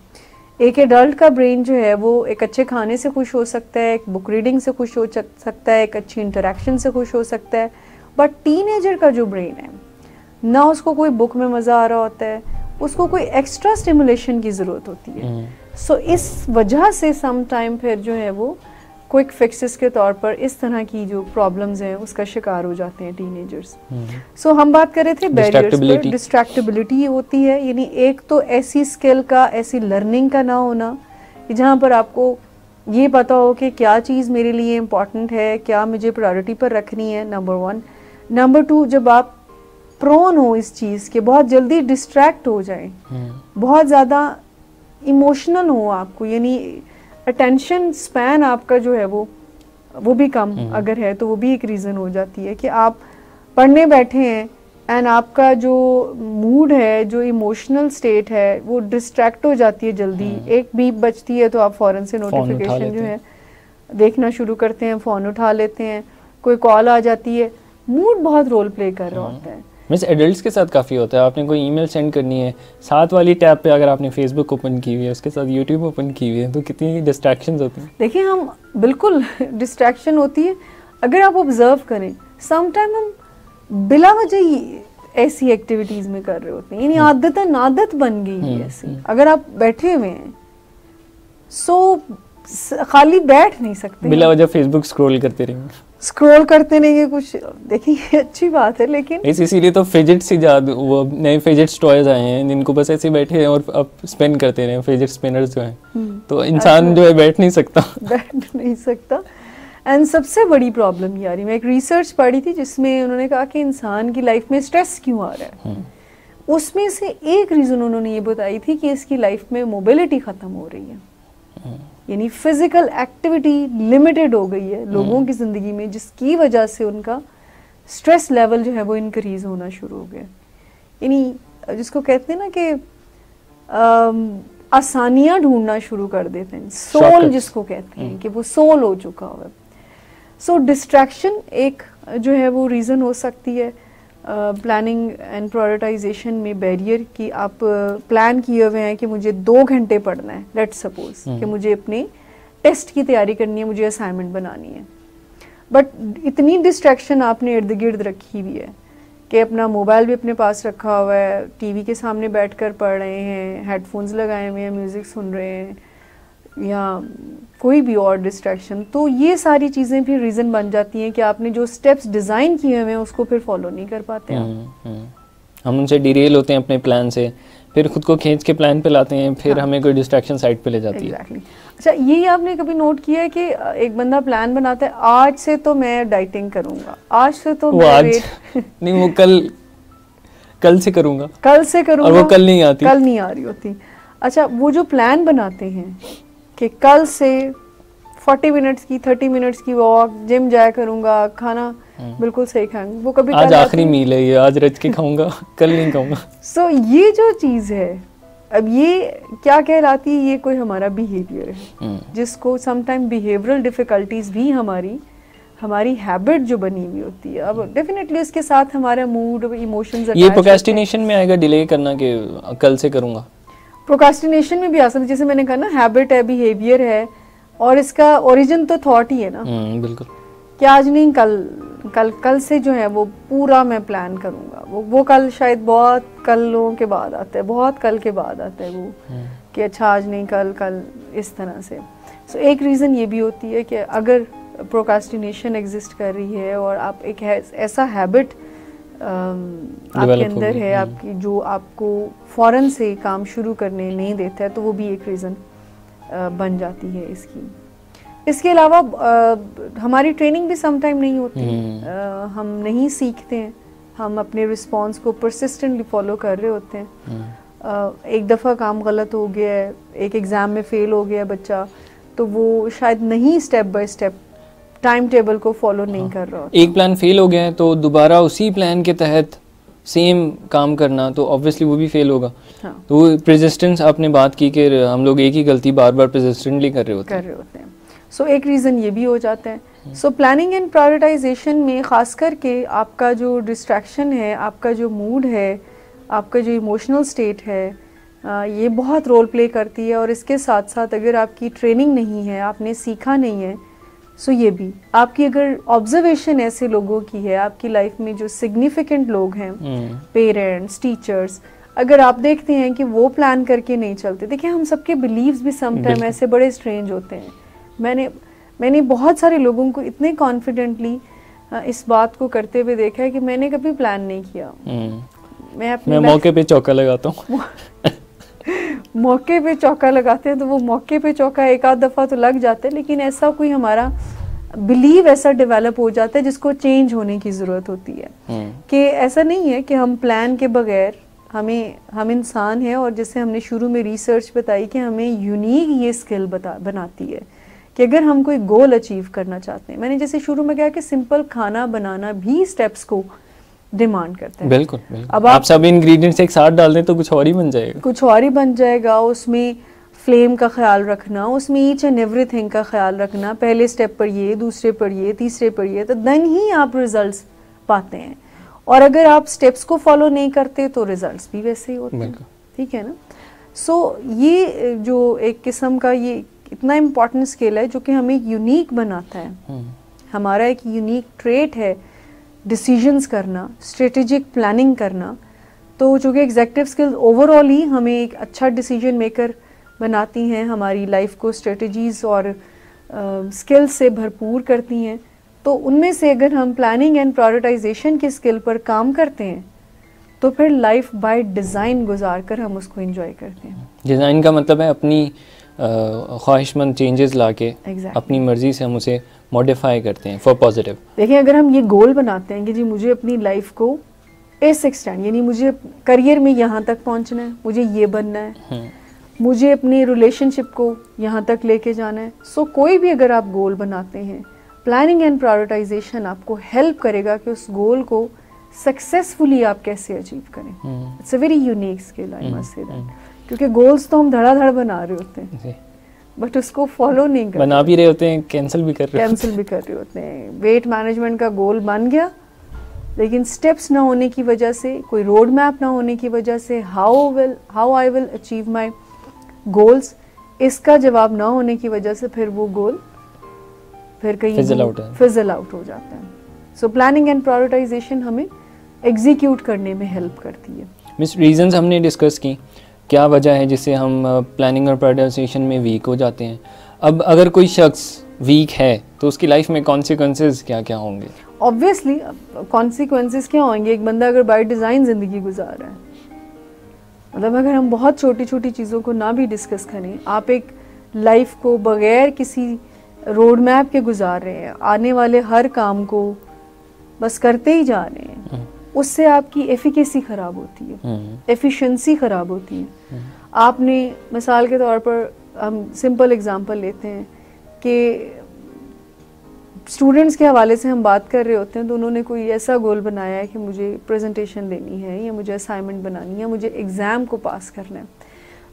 एक एडल्ट का ब्रेन जो है वो एक अच्छे खाने से खुश हो सकता है, एक बुक रीडिंग से खुश हो सकता है, एक अच्छी इंटरेक्शन से खुश हो सकता है, बट टीनेजर का जो ब्रेन है ना, उसको कोई बुक में मज़ा आ रहा होता है, उसको कोई एक्स्ट्रा स्टिमुलेशन की ज़रूरत होती है। सो इस वजह से सम टाइम फिर जो है वो क्विक फिक्सेस के तौर पर इस तरह की जो प्रॉब्लम्स हैं उसका शिकार हो जाते हैं टीनेजर्स। सो हम बात कर रहे थे बैरियर्स पर, डिस्ट्रैक्टेबिलिटी होती है, यानी एक तो ऐसी स्किल का, ऐसी लर्निंग का ना होना कि जहाँ पर आपको ये पता हो कि क्या चीज़ मेरे लिए इम्पॉर्टेंट है, क्या मुझे प्रायोरिटी पर रखनी है, नंबर 1। नंबर 2, जब आप प्रोन हो इस चीज़ के, बहुत जल्दी डिस्ट्रैक्ट हो जाए, बहुत ज़्यादा इमोशनल हो आपको, यानी अटेंशन स्पैन आपका जो है वो भी कम अगर है तो वो भी एक रीज़न हो जाती है कि आप पढ़ने बैठे हैं एंड आपका जो मूड है, जो इमोशनल स्टेट है, वो डिस्ट्रैक्ट हो जाती है जल्दी। एक बीप बजती है तो आप फ़ौरन से नोटिफिकेशन जो है देखना शुरू करते हैं, फ़ोन उठा लेते हैं, कोई कॉल आ जाती है, मूड बहुत रोल प्ले कर रहा होता है। मिस एडल्ट्स के साथ काफ़ी होता है, आपने कोई ईमेल सेंड करनी है, साथ वाली टैब पे अगर आपने फेसबुक ओपन की हुई है, उसके साथ यूट्यूब ओपन की हुई है, तो कितनी डिस्ट्रैक्शंस होती हैं। देखिए, हम बिल्कुल डिस्ट्रैक्शन होती है। अगर आप ऑब्जर्व करें, समटाइम हम बिला वजह ही ऐसी एक्टिविटीज में कर रहे होते हैं, यानी आदत बन गई है ऐसी। अगर आप बैठे हुए हैं खाली बैठ नहीं सकते, बिला वजह फेसबुक स्क्रॉल करते रहेंगे कुछ देखिए अच्छी बात है, लेकिन इसीलिए तो फिजिट्स ही वो नए फिजिट्स टॉयज आए हैं जिनको बस ऐसे बैठे हैं और अब स्पिन करते रहे, फिजिट स्पिनर्स जो हैं। तो इंसान जो है बैठ नहीं सकता। एंड सबसे बड़ी प्रॉब्लम यार, मैं एक रिसर्च पढ़ी थी जिसमें उन्होंने कहा कि इंसान की लाइफ में स्ट्रेस क्यों आ रहा है। उसमें से एक रीजन उन्होंने ये बताई थी कि इसकी लाइफ में मोबिलिटी खत्म हो रही है, यानी फिजिकल एक्टिविटी लिमिटेड हो गई है लोगों की जिंदगी में, जिसकी वजह से उनका स्ट्रेस लेवल जो है वो इंक्रीज होना शुरू हो गया। यानी जिसको कहते हैं ना कि आसानियां ढूंढना शुरू कर देते हैं, सोल जिसको कहते हैं कि वो सोल हो चुका हुआ। सो डिस्ट्रैक्शन एक जो है वो रीज़न हो सकती है प्लानिंग एंड प्रायोरिटाइजेशन में बैरियर की। आप प्लान किए हुए हैं कि मुझे 2 घंटे पढ़ना है, लेट्स सपोज कि मुझे अपने टेस्ट की तैयारी करनी है, मुझे असाइनमेंट बनानी है, बट इतनी डिस्ट्रैक्शन आपने इर्द गिर्द रखी हुई है कि अपना मोबाइल भी अपने पास रखा हुआ है, टीवी के सामने बैठकर पढ़ रहे हैं, हेडफोन्स लगाए हुए हैं, म्यूज़िक सुन रहे हैं या कोई भी और डिस्ट्रैक्शन, तो ये सारी चीज़ें फिर रीज़न बन जाती हैं कि आपने जो स्टेप्स डिज़ाइन किए हुए हैं उसको फिर फॉलो नहीं कर पाते हैं। हम उनसे डिरेल होते हैं अपने प्लान से, फिर खुद को खींच के प्लान पे लाते हैं, फिर हमें कोई डिस्ट्रैक्शन साइड पे ले जाती है। अच्छा, ये आपने कभी नोट किया है कि एक बंदा प्लान बनाता है, आज से तो मैं डाइटिंग करूंगा, आज से तो मैं नहीं, वो कल से करूंगा और वो कल नहीं आ रही होती। अच्छा, वो जो प्लान बनाते हैं कि कल से 40 मिनट्स की 30 मिनट्स की वॉक, जिम जाया करूंगा, खाना बिल्कुल सही खाऊंगा, वो कभी आज आखिरी मील है ये, आज रच के खाऊंगा, कल नहीं खाऊंगा। सो ये जो चीज है, अब ये क्या कहलाती है, ये कोई हमारा बिहेवियर है जिसको समटाइम बिहेवियरल डिफिकल्टीज भी हमारी हैबिट जो बनी हुई होती है। अब डेफिनेटली इसके साथ हमारा मूड, इमोशंस, ये प्रोक्रेस्टिनेशन में आएगा, डिले करना कि कल से करूंगा। प्रोक्रेस्टिनेशन में भी आ सकता है, जैसे मैंने कहा ना, हैबिट है, बिहेवियर है, और इसका ओरिजिन तो थॉट ही है ना। बिल्कुल, कि आज नहीं, कल से जो है वो पूरा मैं प्लान करूंगा। वो कल शायद बहुत कलों के बाद आता है, बहुत कल के बाद आता है वो, कि अच्छा आज नहीं, कल इस तरह से। सो एक रीज़न ये भी होती है कि अगर प्रोक्रेस्टिनेशन एग्जिस्ट कर रही है और आप एक ऐसा हैबिट आपके अंदर है आपकी, जो आपको फौरन से काम शुरू करने नहीं देता है, तो वो भी एक रीज़न बन जाती है इसकी। इसके अलावा हमारी ट्रेनिंग भी समटाइम नहीं होती, हम नहीं सीखते हैं, हम अपने रिस्पॉन्स को परसिस्टेंटली फॉलो कर रहे होते हैं। एक दफ़ा काम गलत हो गया है, एक एग्ज़ाम में फ़ेल हो गया बच्चा, तो वो शायद नहीं step by step time table को फॉलो नहीं कर रहा होता। एक प्लान फेल हो गया है तो दोबारा उसी प्लान के तहत सेम काम करना, तो ऑब्वियसली वो भी फेल होगा। तो परसिस्टेंस, आपने बात की कि हम लोग एक ही गलती बार बार परसिस्टेंटली कर रहे होते हैं। सो एक रीज़न ये भी हो जाता है। सो प्लानिंग एंड प्रायोरिटाइजेशन में ख़ास करके आपका जो डिस्ट्रैक्शन है, आपका जो मूड है, आपका जो इमोशनल स्टेट है, ये बहुत रोल प्ले करती है। और इसके साथ साथ अगर आपकी ट्रेनिंग नहीं है, आपने सीखा नहीं है, सो ये भी आपकी अगर ऑब्जर्वेशन ऐसे लोगों की है आपकी लाइफ में जो सिग्निफिकेंट लोग हैं, पेरेंट्स, टीचर्स, अगर आप देखते हैं कि वो प्लान करके नहीं चलते। देखिए, हम सबके बिलीव्स भी समटाइम ऐसे बड़े स्ट्रेंज होते हैं। मैंने बहुत सारे लोगों को इतने कॉन्फिडेंटली इस बात को करते हुए देखा है कि मैंने कभी प्लान नहीं किया। मैं मौके पे चौका लगाता हूँ। मौके पे चौका लगाते हैं तो वो मौके पे चौका एक आध दफ़ा तो लग जाता है, लेकिन ऐसा कोई हमारा बिलीव ऐसा डेवलप हो जाता है जिसको चेंज होने की ज़रूरत होती है। कि ऐसा नहीं है कि हम प्लान के बगैर, हम इंसान हैं, और जैसे हमने शुरू में रिसर्च बताई कि हमें यूनिक ये स्किल बनाती है कि अगर हम कोई गोल अचीव करना चाहते हैं, मैंने जैसे शुरू में कहा कि सिंपल खाना बनाना भी स्टेप्स को डिमांड करते हैं। बिल्कुल। अब आप सब इंग्रेडिएंट्स एक साथ डाल दें तो कुछ और ही बन जाएगा। उसमें फ्लेम का ख्याल रखना, उसमें ईच एंड एवरीथिंग का ख्याल रखना, पहले स्टेप पर ये, दूसरे पर ये, तीसरे पर ये, तो देन ही आप रिजल्ट्स पाते हैं। और अगर आप स्टेप्स को फॉलो नहीं करते तो रिजल्ट्स भी वैसे ही होते हैं। ठीक है ना। सो ये जो एक किस्म का ये इतना इम्पोर्टेंट स्किल है जो कि हमें यूनिक बनाता है, हमारा एक यूनिक ट्रेट है डिसीजंस करना, स्ट्रेटेजिक प्लानिंग करना। तो चूँकि एग्जेक्टिव स्किल्स ओवरऑल ही हमें एक अच्छा डिसीजन मेकर बनाती हैं, हमारी लाइफ को स्ट्रेटजीज़ और स्किल्स से भरपूर करती हैं, तो उनमें से अगर हम प्लानिंग एंड प्रायोरिटाइजेशन की स्किल पर काम करते हैं तो फिर लाइफ बाय डिज़ाइन गुजार कर हम उसको एंजॉय करते हैं। डिज़ाइन का मतलब है अपनी ख्वाहिशमंद चेंजेस लाके अपनी मर्ज़ी से हम उसे मॉडिफाई करते हैं फॉर पॉजिटिव। देखिए, अगर हम ये गोल बनाते हैं कि जी मुझे अपनी लाइफ को इस एक्सटेंड, यानी मुझे करियर में यहाँ तक पहुँचना है, मुझे ये बनना है, मुझे अपनी रिलेशनशिप को यहाँ तक लेके जाना है, सो कोई भी अगर आप गोल बनाते हैं, प्लानिंग एंड प्रायोरिटाइजेशन आपको हेल्प करेगा कि उस गोल को सक्सेसफुली आप कैसे अचीव करें। It's a very unique skill, I must say that, क्योंकि गोल्स तो हम धड़ाधड़ बना रहे होते हैं बट उसको फॉलो नहीं कर, बना भी रहे होते हैं, कैंसिल भी कर रहे होते हैं। वेट मैनेजमेंट का गोल बन गया, लेकिन स्टेप्स ना होने की वजह से, कोई रोड मैप ना होने की वजह से, how I will achieve my goals, इसका जवाब ना होने की वजह से फिर वो गोल फिर कहीं फिजल आउट हो जाता है। सो प्लानिंग एंड प्रायोरिटाइजेशन हमें एग्जीक्यूट करने में हेल्प करती है। मिस, रीजंस हमने डिस्कस की, क्या वजह है जिससे हम प्लानिंग और प्रायोरिटाइजेशन में वीक हो जाते हैं। अब अगर कोई शख्स वीक है तो उसकी लाइफ में कॉन्सिक्वेंसेस क्या क्या होंगे? ऑब्वियसली कॉन्सिक्वेंसेस क्या होंगे, एक बंदा अगर बाय डिज़ाइन ज़िंदगी गुजार रहा है, मतलब अगर हम बहुत छोटी छोटी चीज़ों को ना भी डिस्कस करें, आप एक लाइफ को बगैर किसी रोड मैप के गुजार रहे हैं, आने वाले हर काम को बस करते ही जा रहे हैं, उससे आपकी एफिकेसी ख़राब होती है, एफिशिएंसी ख़राब होती है। आपने मिसाल के तौर पर हम सिंपल एग्जांपल लेते हैं कि स्टूडेंट्स के हवाले से हम बात कर रहे होते हैं, तो उन्होंने कोई ऐसा गोल बनाया है कि मुझे प्रेजेंटेशन देनी है, या मुझे असाइनमेंट बनानी है, मुझे एग्ज़ाम को पास करना है।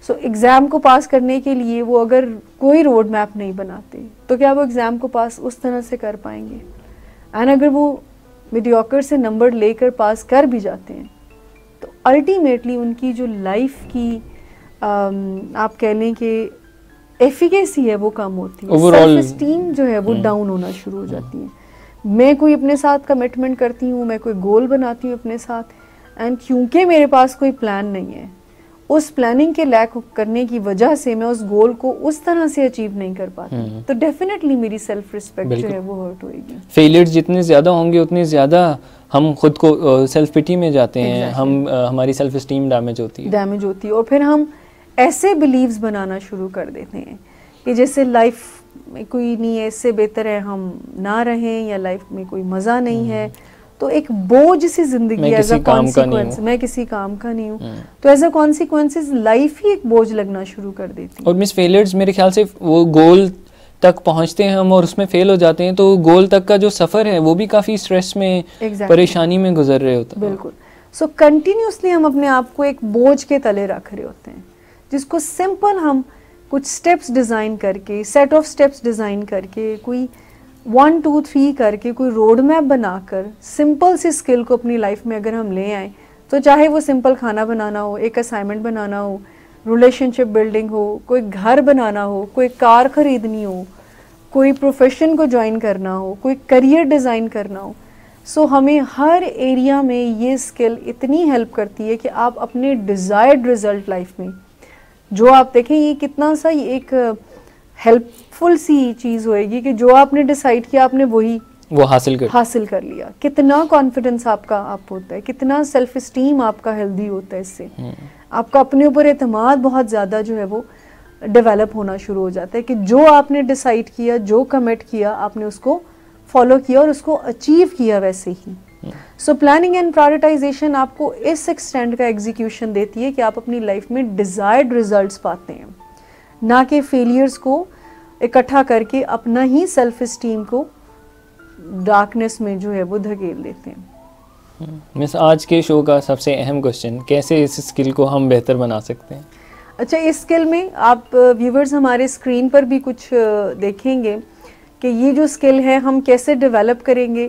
सो एग्ज़ाम को पास करने के लिए वो अगर कोई रोड मैप नहीं बनाते तो क्या वो एग्ज़ाम को पास उस तरह से कर पाएंगे? एंड अगर वो मीडियोकर से नंबर लेकर पास कर भी जाते हैं तो अल्टीमेटली उनकी जो लाइफ की आप कह लें कि एफिकेसी है वो कम होती है, सेल्फ एस्टीम जो है वो डाउन होना शुरू हो जाती है। मैं कोई अपने साथ कमिटमेंट करती हूँ, मैं कोई गोल बनाती हूँ अपने साथ, एंड क्योंकि मेरे पास कोई प्लान नहीं है, उस प्लानिंग के लैक करने की वजह से मैं उस गोल को उस तरह से अचीव नहीं कर पाती, तो डेफिनेटली मेरी सेल्फ रिस्पेक्ट जो है वो हर्ट होएगी। फेलियर्स जितने ज़्यादा होंगे उतने ज़्यादा हम खुद को सेल्फ पिटी में जाते हैं, हम हमारी सेल्फ एस्टीम डैमेज होती है और फिर हम ऐसे बिलीव्स बनाना शुरू कर देते हैं कि जैसे लाइफ में कोई नहीं है, इससे बेहतर है हम ना रहें, या लाइफ में कोई मज़ा नहीं है, तो एक बोझ सी जिंदगी एज अ कॉन्सिक्वेंस, मैं किसी काम का नहीं हूँ, तो एज अ कॉन्सिक्वेंसेस लाइफ ही एक बोझ लगना शुरू कर देती है। और मिस, फेलियर्स मेरे ख्याल से वो गोल तक पहुँचते हैं हम और उसमें फेल हो जाते हैं, तो गोल तक का जो सफ़र है वो भी काफ़ी स्ट्रेस में, परेशानी में गुजर रहे होते हैं। बिल्कुल। सो कंटिन्यूसली हम अपने आप को एक बोझ के तले रख रहे होते हैं, जिसको सिंपल हम कुछ स्टेप्स डिज़ाइन करके, सेट ऑफ स्टेप्स डिज़ाइन करके, कोई 1 2 3 करके कोई रोड मैप बनाकर सिंपल सी स्किल को अपनी लाइफ में अगर हम ले आएँ, तो चाहे वो सिंपल खाना बनाना हो, एक असाइनमेंट बनाना हो, रिलेशनशिप बिल्डिंग हो, कोई घर बनाना हो, कोई कार ख़रीदनी हो, कोई प्रोफेशन को ज्वाइन करना हो, कोई करियर डिज़ाइन करना हो, सो हमें हर एरिया में ये स्किल इतनी हेल्प करती है कि आप अपने डिज़ायर्ड रिज़ल्ट लाइफ में, जो आप देखें ये कितना सा एक हेल्पफुल सी चीज़ होएगी कि जो आपने डिसाइड किया आपने वो हासिल कर लिया। कितना कॉन्फिडेंस आपका आप होता है, कितना सेल्फ एस्टीम आपका हेल्दी होता है, इससे आपका अपने ऊपर एतमाद बहुत ज़्यादा जो है वो डेवलप होना शुरू हो जाता है कि जो आपने डिसाइड किया, जो कमिट किया, आपने उसको फॉलो किया और उसको अचीव किया वैसे ही। सो प्लानिंग एंड प्रायोरिटाइजेशन आपको इस एक्सटेंड का एग्जीक्यूशन देती है कि आप अपनी लाइफ में डिज़ायर्ड रिजल्ट्स पाते हैं, ना कि फेलियर्स को इकट्ठा करके अपना ही सेल्फ एस्टीम को डार्कनेस में जो है वो धकेल देते हैं। मिस, आज के शो का सबसे अहम क्वेश्चन, कैसे इस स्किल को हम बेहतर बना सकते हैं? अच्छा, इस स्किल में आप व्यूवर्स हमारे स्क्रीन पर भी कुछ देखेंगे कि ये जो स्किल है हम कैसे डेवलप करेंगे।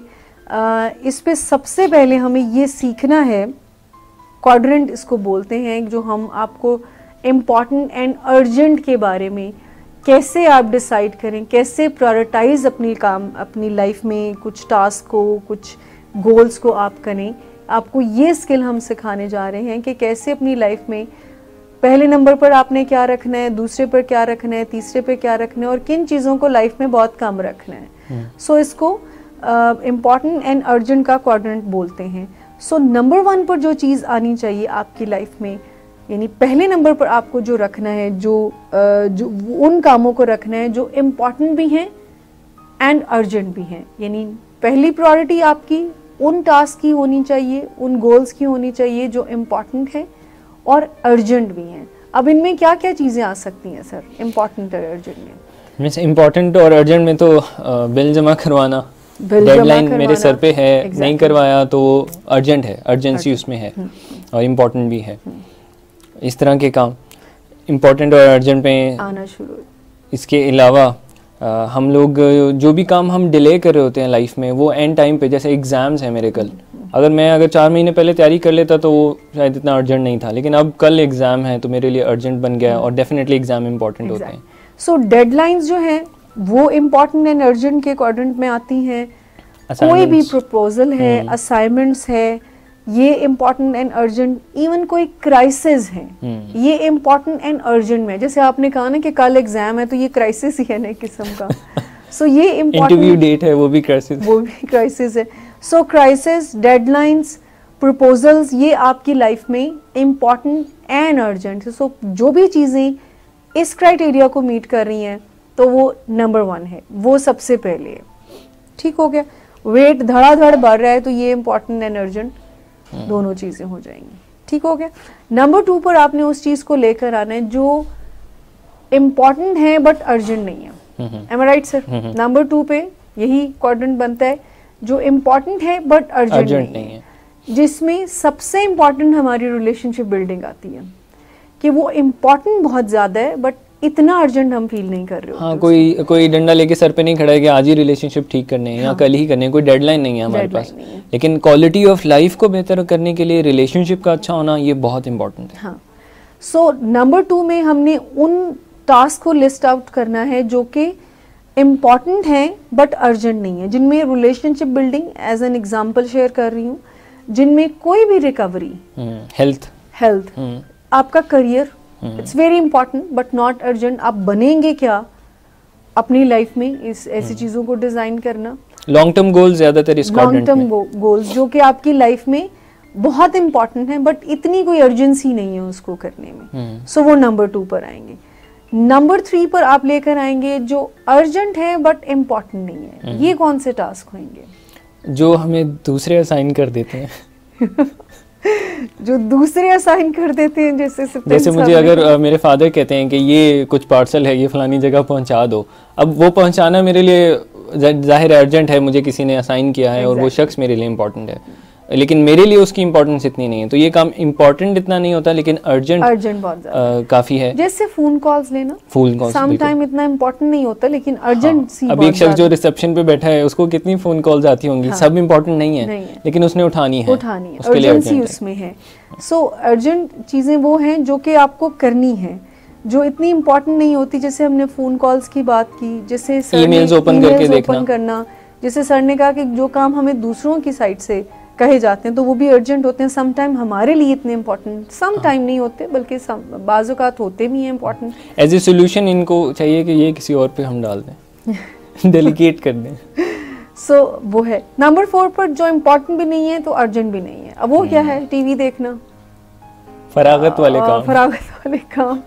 इस पे सबसे पहले हमें ये सीखना है, क्वाड्रेंट इसको बोलते हैं, जो हम आपको इम्पॉर्टेंट एंड अर्जेंट के बारे में कैसे आप डिसाइड करें, कैसे प्रायोरिटाइज अपनी लाइफ में कुछ टास्क को, कुछ गोल्स को आप करें। आपको ये स्किल हम सिखाने जा रहे हैं कि कैसे अपनी लाइफ में पहले नंबर पर आपने क्या रखना है, दूसरे पर क्या रखना है, तीसरे पर क्या रखना है और किन चीज़ों को लाइफ में बहुत कम रखना है। सो इसको इम्पॉर्टेंट एंड अर्जेंट का क्वाड्रेंट बोलते हैं। सो नंबर 1 पर जो चीज़ आनी चाहिए आपकी लाइफ में, यानी पहले नंबर पर आपको जो रखना है, जो उन कामों को रखना है जो इम्पॉर्टेंट भी हैं एंड अर्जेंट भी हैं। यानी पहली प्रायोरिटी आपकी उन टास्क की होनी चाहिए, उन गोल्स की होनी चाहिए जो इम्पॉर्टेंट है और अर्जेंट भी हैं। अब इनमें क्या क्या चीज़ें आ सकती हैं सर इम्पॉर्टेंट और अर्जेंट में? मीन्स इम्पॉर्टेंट और अर्जेंट में तो बिल जमा करवाना, डेडलाइन मेरे सर पे है, नहीं करवाया तो अर्जेंट है, अर्जेंसी उसमें है और इम्पॉर्टेंट भी है। इस तरह के काम इम्पॉर्टेंट और अर्जेंट में आना शुरू। इसके अलावा हम लोग जो भी काम हम डिले कर रहे होते हैं लाइफ में, वो एंड टाइम पे, जैसे एग्ज़ाम्स हैं मेरे कल, अगर 4 महीने पहले तैयारी कर लेता तो वो शायद इतना अर्जेंट नहीं था, लेकिन अब कल एग्ज़ाम है तो मेरे लिए अर्जेंट बन गया और डेफिनेटली एग्ज़ाम इम्पॉर्टेंट होते हैं। सो डेडलाइंस जो हैं वो इम्पॉर्टेंट एंड अर्जेंट के क्वाड्रेंट में आती हैं। कोई भी प्रपोजल है, असाइनमेंट्स है, ये इम्पॉर्टेंट एंड अर्जेंट। इवन कोई क्राइसिस है, ये इम्पॉर्टेंट एंड अर्जेंट में। जैसे आपने कहा ना कि कल एग्जाम है तो ये क्राइसिस ही है नए किस्म का। सो ये इम्पॉर्टेंट, इंटरव्यू डेट है वो भी क्राइसिस है। सो क्राइसिस, डेडलाइंस, प्रपोजल्स, ये आपकी लाइफ में इम्पॉर्टेंट एंड अर्जेंट है। सो जो भी चीज़ें इस क्राइटेरिया को मीट कर रही हैं तो वो नंबर 1 है, वो सबसे पहले है। ठीक हो गया। वेट धड़ाधड़ बढ़ रहा है तो ये इम्पॉर्टेंट एंड अर्जेंट दोनों चीजें हो जाएंगी। ठीक हो गया। नंबर 2 पर आपने उस चीज को लेकर आना है जो इम्पॉर्टेंट है बट अर्जेंट नहीं है। एम आई राइट सर? नंबर 2 पे यही क्वाड्रेंट बनता है, जो इम्पॉर्टेंट है बट अर्जेंट नहीं है, जिसमें सबसे इम्पॉर्टेंट हमारी रिलेशनशिप बिल्डिंग आती है कि वो इम्पॉर्टेंट बहुत ज्यादा है बट इतना अर्जेंट हम फील नहीं कर रहे। हाँ, कोई डंडा लेके सर पे नहीं खड़ा है कि आज ही रिलेशनशिप ठीक करने हैं या कल ही करने हैं, कोई डेडलाइन नहीं है हमारे पास। लेकिन क्वालिटी ऑफ लाइफ को बेहतर करने के लिए रिलेशनशिप का अच्छा होना ये बहुत इंपॉर्टेंट है। हाँ। सो नंबर 2 में हमने उन टास्क को लिस्ट आउट करना है जो कि इम्पॉर्टेंट हैं बट अर्जेंट नहीं है, जिनमें relationship building as an example share कर रही हूँ, जिनमें कोई भी रिकवरी, हेल्थ, आपका career, it's very important but not urgent. आप बनेंगे क्या अपनी लाइफ में, इस ऐसी चीजों को डिजाइन करना। लॉन्ग टर्म गोल्स ज्यादातर इस क्वाड्रेंट में, लॉन्ग टर्म गोल्स जो कि आपकी लाइफ में बहुत इंपॉर्टेंट है बट इतनी कोई अर्जेंसी नहीं है उसको करने में। सो वो नंबर 2 पर आएंगे। नंबर 3 पर आप लेकर आएंगे जो अर्जेंट है बट इम्पॉर्टेंट नहीं है। ये कौन से टास्क होंगे? जो हमें दूसरे असाइन कर देते हैं जो दूसरे असाइन कर देते हैं, जैसे मुझे अगर मेरे फादर कहते हैं कि ये कुछ पार्सल है, ये फलानी जगह पहुंचा दो, अब वो पहुंचाना मेरे लिए जाहिर अर्जेंट है, मुझे किसी ने असाइन किया है और वो शख्स मेरे लिए इम्पोर्टेंट है, लेकिन मेरे लिए उसकी इम्पोर्टेंस इतनी नहीं है, तो ये काम इम्पोर्टेंट इतना नहीं होता लेकिन अर्जेंट बहुत काफी है। जैसे फोन कॉल्स लेना, सम टाइम इतना इम्पोर्टेंट नहीं होता लेकिन अर्जेंट सी। अभी एक शख्स जो रिसेप्शन पे बैठा है उसको कितनी फोन कॉल्स आती होंगी, सब इम्पोर्टेंट नहीं है लेकिन उसने उठानी है, अर्जेंसी उसमें है। सो अर्जेंट चीजें वो हैं जो कि आपको करनी है, जो इतनी इम्पोर्टेंट नहीं होती। जैसे हमने फोन कॉल्स की बात की, जैसे ईमेल्स ओपन करके देखना करना, जैसे सर ने कहा कि जो काम हमें दूसरों की साइड से कहे जाते हैं तो वो भी अर्जेंट होते हैं। सम टाइम हमारे लिए इतने इम्पोर्टेंट, सम टाइम नहीं होते बल्कि बाज़ औक़ात होते भी हैं इम्पोर्टेंट। एज ए सोल्यूशन इनको चाहिए कि ये किसी और पे हम डाल दें, डेलीगेट कर दें। सो वो है। नंबर 4 पर जो इम्पोर्टेंट भी नहीं है तो अर्जेंट भी नहीं है। अब वो क्या है? टीवी देखना, फरागत वाले काम,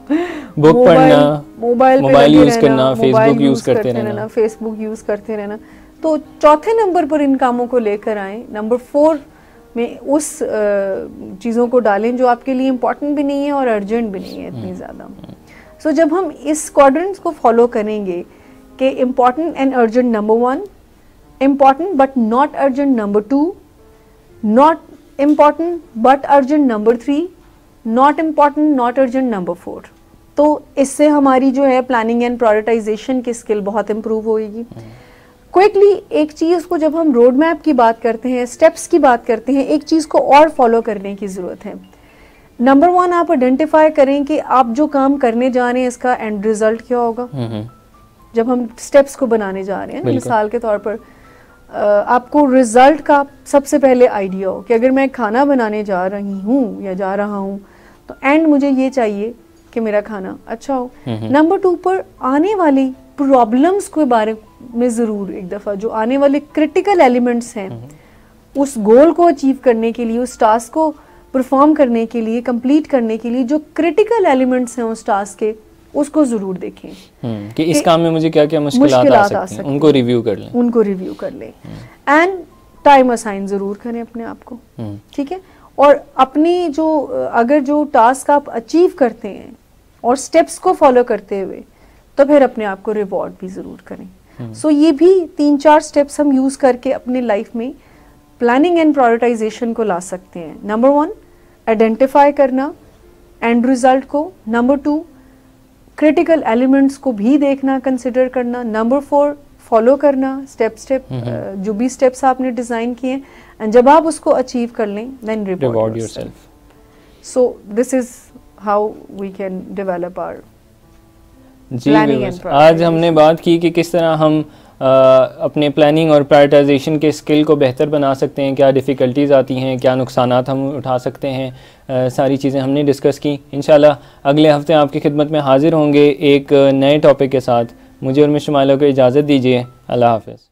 बुक पढ़ना, मोबाइल यूज करना, फेसबुक यूज करते रहना। तो चौथे नंबर पर इन कामों को लेकर आए। नंबर 4 में उस चीज़ों को डालें जो आपके लिए इम्पोर्टेंट भी नहीं है और अर्जेंट भी नहीं है इतनी ज़्यादा। सो जब हम इस क्वाड्रेंट्स को फॉलो करेंगे कि important and urgent number 1, important but not urgent number 2, not important but urgent number 3, not important not urgent number 4, तो इससे हमारी जो है प्लानिंग एंड प्रायोरिटाइजेशन की स्किल बहुत इम्प्रूव होगी। क्विकली एक चीज़ को जब हम रोड मैप की बात करते हैं, स्टेप्स की बात करते हैं, एक चीज़ को और फॉलो करने की ज़रूरत है। नंबर 1 आप आइडेंटिफाई करें कि आप जो काम करने जा रहे हैं इसका एंड रिजल्ट क्या होगा। जब हम स्टेप्स को बनाने जा रहे हैं, मिसाल के तौर पर आपको रिजल्ट का सबसे पहले आइडिया हो कि अगर मैं खाना बनाने जा रही हूँ या जा रहा हूँ तो एंड मुझे ये चाहिए कि मेरा खाना अच्छा हो। नंबर 2 पर आने वाली प्रॉब्लम्स के बारे में ज़रूर एक दफ़ा, जो आने वाले क्रिटिकल एलिमेंट्स हैं उस गोल को अचीव करने के लिए, उस टास्क को परफॉर्म करने के लिए, कंप्लीट करने के लिए जो क्रिटिकल एलिमेंट्स हैं उस टास्क के, उसको ज़रूर देखें कि इस काम में मुझे क्या क्या मुश्किलात आ सकती हैं, उनको रिव्यू कर लें एंड टाइम असाइन ज़रूर करें अपने आप को, ठीक है। और अपनी जो अगर जो टास्क आप अचीव करते हैं और स्टेप्स को फॉलो करते हुए, तो फिर अपने आप को रिवॉर्ड भी ज़रूर करें। सो ये भी 3-4 स्टेप्स हम यूज़ करके अपने लाइफ में प्लानिंग एंड प्रायोरिटाइजेशन को ला सकते हैं। नंबर 1 आइडेंटिफाई करना एंड रिजल्ट को, नंबर 2 क्रिटिकल एलिमेंट्स को भी देखना, कंसिडर करना, नंबर 4 फॉलो करना स्टेप जो भी स्टेप्स आपने डिज़ाइन किए हैं, एंड जब आप उसको अचीव कर लें then reward yourself. So this is how we can develop our planning and prioritization. आज हमने बात की कि किस तरह हम अपने प्लानिंग और प्रायोरिटाइजेशन के स्किल को बेहतर बना सकते हैं, क्या डिफ़िकल्टीज़ आती हैं, क्या नुकसानात हम उठा सकते हैं, सारी चीज़ें हमने डिस्कस की। इंशाल्लाह अगले हफ्ते आपकी खिदमत में हाजिर होंगे एक नए टॉपिक के साथ। मुझे और मिस्टर माइला को इजाज़त दीजिए। अल्लाह हाफ़िज़।